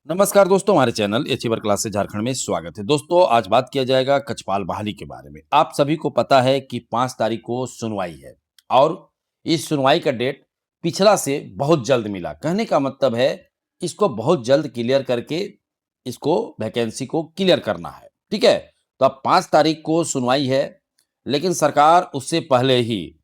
नमस्कार दोस्तों, हमारे चैनल अचीवर क्लास से झारखंड में स्वागत है। दोस्तों, आज बात किया जाएगा कक्षपाल बहाली के बारे में। आप सभी को पता है कि 5 तारीख को सुनवाई है और इस सुनवाई का डेट पिछला से बहुत जल्द मिला। कहने का मतलब है इसको बहुत जल्द क्लियर करके इसको वैकेंसी को क्लियर करना है। ठीक है? तो अब 5 तारीख को सुनवाई है, लेकिन सरकार उससे पहले ही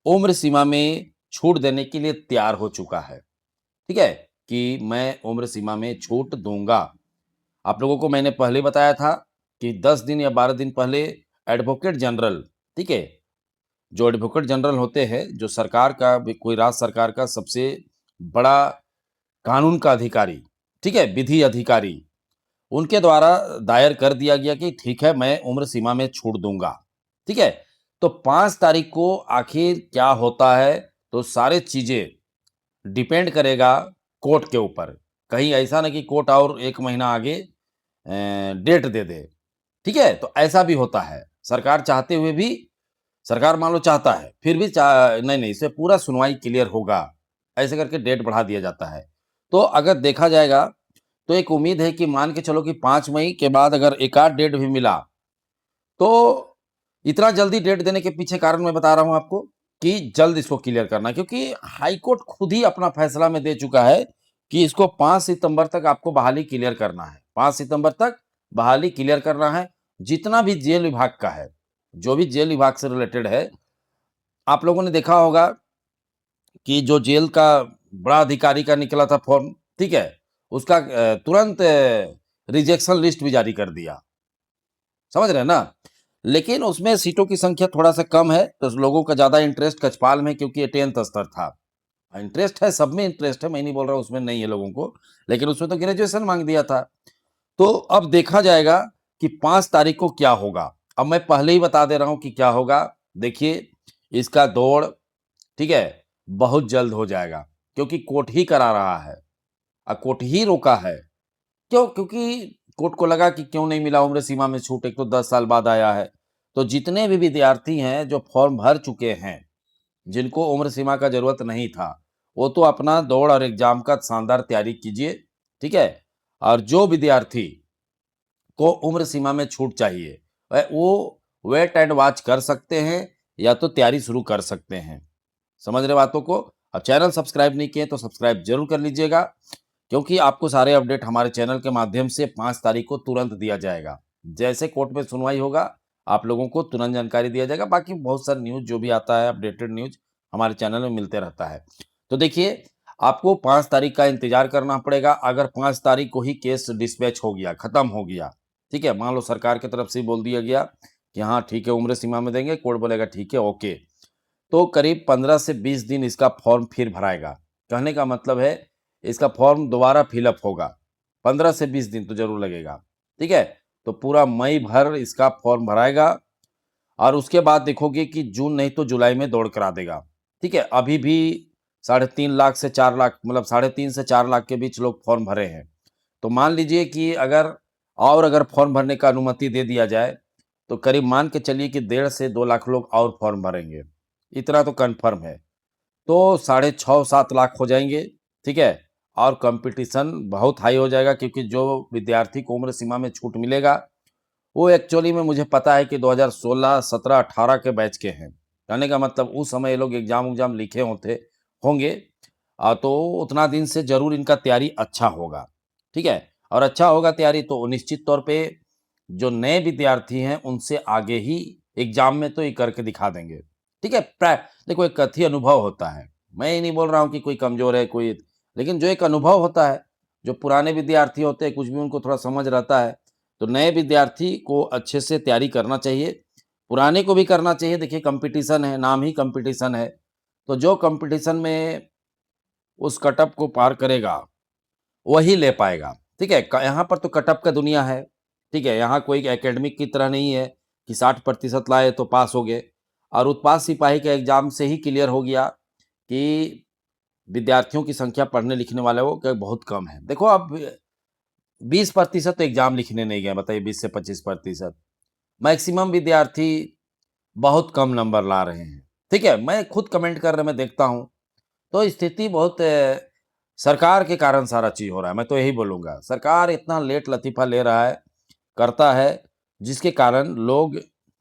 उम्र सीमा में छूट देने के लिए तैयार हो चुका है। ठीक है? कि मैं उम्र सीमा में छूट दूँगा। आप लोगों को मैंने पहले बताया था कि 10 दिन या 12 दिन पहले एडवोकेट जनरल, ठीक है? जो एडवोकेट जनरल होते हैं, जो सरकार का भी कोई राज्य सरकार का सबसे बड़ा कानून का अधिकारी, ठीक है? विधि अधिकारी, उनके द्वारा दायर कर दिया गया कि ठीक है, मैं उम्र सीमा में छूट दूँगा। ठीक है? तो 5 तारीख को आखिर क्या होता है, तो सारे चीज़ें डिपेंड करेगा कोर्ट के ऊपर। कहीं ऐसा ना कि कोर्ट और 1 महीना आगे डेट दे दे, ठीक है? तो ऐसा भी होता है। सरकार चाहते हुए भी सरकार मान लो चाहता है, फिर भी नहीं, इससे पूरा सुनवाई क्लियर होगा, ऐसे करके डेट बढ़ा दिया जाता है। तो अगर देखा जाएगा, तो एक उम्मीद है कि मान के चलो कि 5 मई के बाद अगर एक आध डेट भी मिला, तो इतना जल्दी डेट देने के पीछे कारण मैं बता रहा हूँ आपको कि जल्द इसको क्लियर करना है, क्योंकि हाई कोर्ट खुद ही अपना फैसला में दे चुका है कि इसको 5 सितंबर तक आपको बहाली क्लियर करना है। 5 सितंबर तक बहाली क्लियर करना है। जितना भी जेल विभाग का है, जो भी जेल विभाग से रिलेटेड है, आप लोगों ने देखा होगा कि जो जेल का बड़ा अधिकारी का निकला था फॉर्म, ठीक है? उसका तुरंत रिजेक्शन लिस्ट भी जारी कर दिया। समझ रहे हैं ना? लेकिन उसमें सीटों की संख्या थोड़ा-सा कम है, तो लोगों का ज़्यादा इंटरेस्ट कक्षपाल में, क्योंकि ये 10th स्तर था। इंटरेस्ट है, सब में इंटरेस्ट है, मैं नहीं बोल रहा हूँ उसमें नहीं है लोगों को, लेकिन उसमें तो ग्रेजुएशन माँग दिया था। तो अब देखा जाएगा कि 5 तारीख को क्या होगा। अब मैं पहले ही बता दे रहा हूँ कि क्या होगा। देखिए, इसका दौर, ठीक है, बहुत जल्द हो जाएगा, क्योंकि कोर्ट ही करा रहा है। कोर्ट ही रोका है। क्यों? क्योंकि कोर्ट को लगा कि क्यों नहीं मिला उम्र सीमा में छूट, एक तो 10 साल बाद आया है। तो जितने भी विद्यार्थी हैं जो फॉर्म भर चुके हैं, जिनको उम्र सीमा का ज़रूरत नहीं था, वो तो अपना दौड़ और एग्ज़ाम का शानदार तैयारी कीजिए, ठीक है? और जो विद्यार्थी को उम्र सीमा में छूट चाहिए, वो वेट एंड वॉच कर सकते हैं या तो तैयारी शुरू कर सकते हैं। समझ रहे बातों को? अब चैनल सब्सक्राइब नहीं किए तो सब्सक्राइब ज़रूर कर लीजिएगा, क्योंकि आपको सारे अपडेट हमारे चैनल के माध्यम से 5 तारीख को तुरंत दिया जाएगा। जैसे कोर्ट में सुनवाई होगा, आप लोगों को तुरंत जानकारी दिया जाएगा। बाकी बहुत सारा न्यूज़ जो भी आता है, अपडेटेड न्यूज़ हमारे चैनल में मिलते रहता है। तो देखिए, आपको 5 तारीख का इंतज़ार करना पड़ेगा। अगर 5 तारीख को ही केस डिस्पैच हो गया, खत्म हो गया, ठीक है? मान लो सरकार की तरफ से ही बोल दिया गया कि हाँ, ठीक है, उम्र सीमा में देंगे, कोर्ट बोलेगा ठीक है, ओके। तो करीब 15 से 20 दिन इसका फॉर्म फिर भराएगा। कहने का मतलब है इसका फॉर्म दोबारा फिलअप होगा। 15 से 20 दिन तो ज़रूर लगेगा, ठीक है? तो पूरा मई भर इसका फॉर्म भराएगा और उसके बाद देखोगे कि जून नहीं तो जुलाई में दौड़ करा देगा, ठीक है? अभी भी 3.5 लाख से 4 लाख, मतलब 3.5 से 4 लाख के बीच लोग फॉर्म भरे हैं। तो मान लीजिए कि अगर फॉर्म भरने का अनुमति दे दिया जाए, तो करीब मान के चलिए कि 1.5 से 2 लाख लोग और फॉर्म भरेंगे। इतना तो कन्फर्म है। तो साढ़े 6-7 लाख हो जाएँगे, ठीक है? और कॉम्पिटिशन बहुत हाई हो जाएगा, क्योंकि जो विद्यार्थी को उम्र सीमा में छूट मिलेगा, वो एक्चुअली में मुझे पता है कि 2016, 17, 18 के बैच के हैं। कहने का मतलब उस समय ये लोग एग्ज़ाम-उग्ज़ाम लिखे होंगे। तो उतना दिन से ज़रूर इनका तैयारी अच्छा होगा, ठीक है? और अच्छा होगा तैयारी तो निश्चित तौर पे जो नए विद्यार्थी हैं, उनसे आगे ही एग्ज़ाम में तो ये करके दिखा देंगे, ठीक है? देखो, एक कथी अनुभव होता है। मैं ये नहीं बोल रहा हूँ कि कोई कमज़ोर है, कोई, लेकिन जो एक अनुभव होता है, जो पुराने विद्यार्थी होते हैं, कुछ भी उनको थोड़ा समझ रहता है, तो नए विद्यार्थी को अच्छे से तैयारी करना चाहिए, पुराने को भी करना चाहिए। देखिए, कॉम्पिटिशन है, नाम ही कॉम्पिटिशन है, तो जो कॉम्पिटिशन में उस कटअप को पार करेगा, वही ले पाएगा, ठीक है? क यहाँ पर तो कटअप का दुनिया है, ठीक है? यहाँ कोई एकेडमिक की तरह नहीं है कि 60% लाए तो पास हो गए, और उत्पाद सिपाही के एग्ज़ाम से ही क्लियर हो गया कि विद्यार्थियों की संख्या पढ़ने लिखने वालों का बहुत कम है। देखो, अब 20% तो एग्ज़ाम लिखने नहीं गए, बताइए, 20 से 25%। मैक्सिमम विद्यार्थी बहुत कम नंबर ला रहे हैं, ठीक है? मैं खुद कमेंट कर रहे, मैं देखता हूँ, तो स्थिति बहुत सरकार के कारण सारा चीज़ हो रहा है, मैं तो यही बोलूँगा। सरकार इतना लेट लतीफ़ा ले रहा है, करता है, जिसके कारण लोग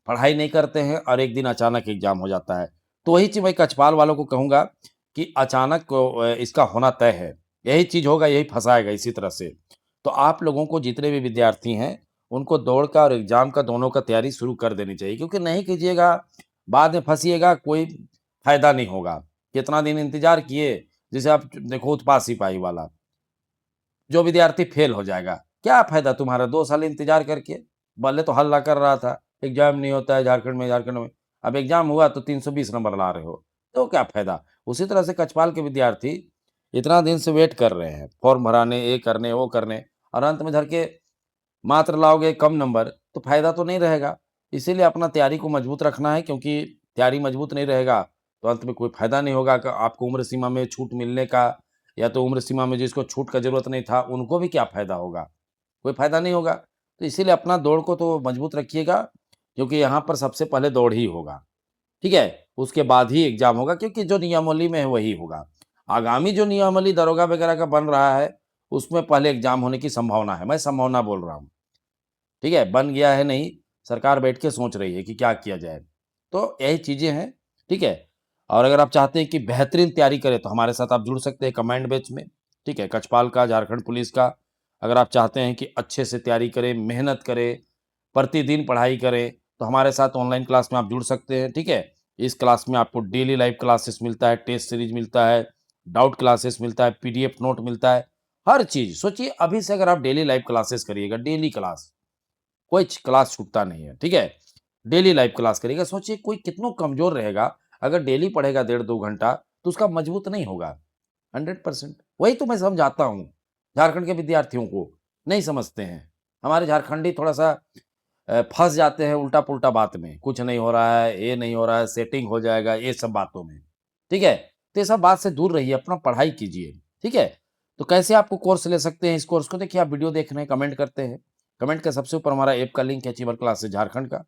पढ़ाई नहीं करते हैं और एक दिन अचानक एग्ज़ाम हो जाता है। तो वही चीज़ मैं कक्षपाल वालों को कहूँगा कि अचानक इसका होना तय है। यही चीज़ होगा, यही फँसाएगा इसी तरह से। तो आप लोगों को जितने भी विद्यार्थी हैं, उनको दौड़ का और एग्ज़ाम का दोनों का तैयारी शुरू कर देनी चाहिए क्योंकि नहीं कीजिएगा, बाद में फँसिएगा, कोई फ़ायदा नहीं होगा। कितना दिन इंतज़ार किए, जैसे आप देखो उत्पात सिपाही वाला, जो विद्यार्थी फेल हो जाएगा, क्या फ़ायदा तुम्हारा 2 साल इंतज़ार करके? पहले तो हल्ला कर रहा था, एग्ज़ाम नहीं होता है झारखंड में। अब एग्ज़ाम हुआ तो 320 नंबर ला रहे हो, तो क्या फ़ायदा? उसी तरह से कक्षपाल के विद्यार्थी इतना दिन से वेट कर रहे हैं, फॉर्म भराने, ये करने, वो करने और अंत में धर के मात्र लाओगे कम नंबर, तो फ़ायदा तो नहीं रहेगा। इसीलिए अपना तैयारी को मजबूत रखना है क्योंकि तैयारी मजबूत नहीं रहेगा, तो अंत में कोई फ़ायदा नहीं होगा क आपको उम्र सीमा में छूट मिलने का या तो उम्र सीमा में जिसको छूट का ज़रूरत नहीं था, उनको भी क्या फ़ायदा होगा? कोई फ़ायदा नहीं होगा। तो इसीलिए अपना दौड़ को तो मजबूत रखिएगा, क्योंकि यहाँ पर सबसे पहले दौड़ ही होगा, ठीक है? उसके बाद ही एग्ज़ाम होगा क्योंकि जो नियमावली में है वही होगा। आगामी जो नियमावली दरोगा वगैरह का बन रहा है, उसमें पहले एग्ज़ाम होने की संभावना है, मैं संभावना बोल रहा हूँ। ठीक है? बन गया है नहीं, सरकार बैठ के सोच रही है कि क्या किया जाए। तो यही चीज़ें हैं, ठीक है? और अगर आप चाहते हैं कि बेहतरीन तैयारी करें, तो हमारे साथ आप जुड़ सकते हैं कमांड बैच में, ठीक है? कक्षपाल का, झारखंड पुलिस का। अगर आप चाहते हैं कि अच्छे से तैयारी करें, मेहनत करें, प्रतिदिन पढ़ाई करें, तो हमारे साथ ऑनलाइन क्लास में आप जुड़ सकते हैं, ठीक है? इस क्लास में आपको डेली लाइव क्लासेस मिलता है, टेस्ट सीरीज़ मिलता है, डाउट क्लासेस मिलता है, पीडीएफ नोट मिलता है, हर चीज़। सोचिए अभी से अगर आप डेली लाइव क्लासेस करिएगा, डेली क्लास, कोई क्लास छूटता नहीं है, ठीक है? डेली लाइव क्लास करिएगा, सोचिए कोई कितना कमज़ोर रहेगा, अगर डेली पढ़ेगा डेढ़ 2 घंटा, तो उसका मजबूत नहीं होगा, 100%। वही तो मैं समझाता हूँ, झारखंड के विद्यार्थियों को, नहीं समझते हैं। हमारे झारखंडी थोड़ा-सा फँस जाते हैं उल्टा-पुल्टा बात में, कुछ नहीं हो रहा है, ये नहीं हो रहा है, सेटिंग हो जाएगा, ये सब बातों में, ठीक है? तो ये सब बात से दूर रहिए, अपना पढ़ाई कीजिए, ठीक है? तो कैसे आपको कोर्स ले सकते हैं इस कोर्स को? देखिए, आप वीडियो देख रहे हैं, कमेंट करते हैं। कमेंट के सबसे ऊपर हमारा ऐप का लिंक है अचीवर क्लासेस झारखंड का।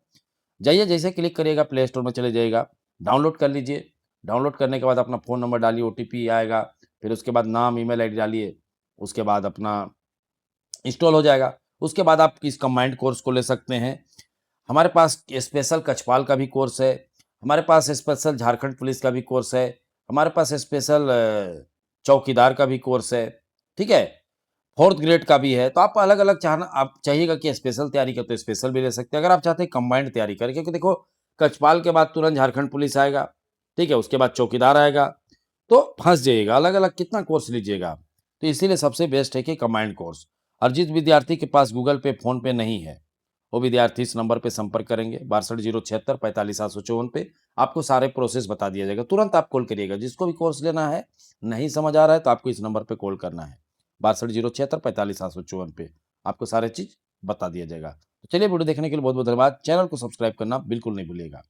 जाइए, जैसे क्लिक करिएगा प्ले स्टोर में चले जाइएगा, डाउनलोड कर लीजिए। डाउनलोड करने के बाद अपना फ़ोन नंबर डालिए, ओटीपी आएगा, फिर उसके बाद नाम, ईमेल आईडी डालिए, उसके बाद अपना इंस्टॉल हो जाएगा। उसके बाद आप इस कंबाइंड कोर्स को ले सकते हैं। हमारे पास स्पेशल कक्षपाल का भी कोर्स है, हमारे पास स्पेशल झारखंड पुलिस का भी कोर्स है, हमारे पास स्पेशल चौकीदार का भी कोर्स है, ठीक है? 4th ग्रेड का भी है, तो आप अलग-अलग चाहना आप चाहिएगा कि स्पेशल तैयारी करें तो स्पेशल भी ले सकते हैं। अगर आप चाहते हैं कंबाइंड तैयारी करें क्योंकि देखो कक्षपाल के बाद तुरंत झारखंड पुलिस आएगा, ठीक है? उसके बाद चौकीदार आएगा, तो फँस जाइएगा, अलग-अलग कितना कोर्स लीजिएगा आप? तो इसीलिए सबसे बेस्ट है कि कंबाइंड कोर्स। और जिस विद्यार्थी के पास गूगल पे, फ़ोन पे नहीं है, वो विद्यार्थी इस नंबर पे संपर्क करेंगे 62 076 45 754 पे, आपको सारे प्रोसेस बता दिया जाएगा। तुरंत आप कॉल करिएगा, जिसको भी कोर्स लेना है, नहीं समझ आ रहा है तो आपको इस नंबर पे कॉल करना है। 62 076 45 754 पे आपको सारी चीज़ बता दिया जाएगा। तो चलिए वीडियो देखने के लिए बहुत-बहुत धन्यवाद। चैनल को सब्सक्राइब करना बिल्कुल नहीं भूलिएगा।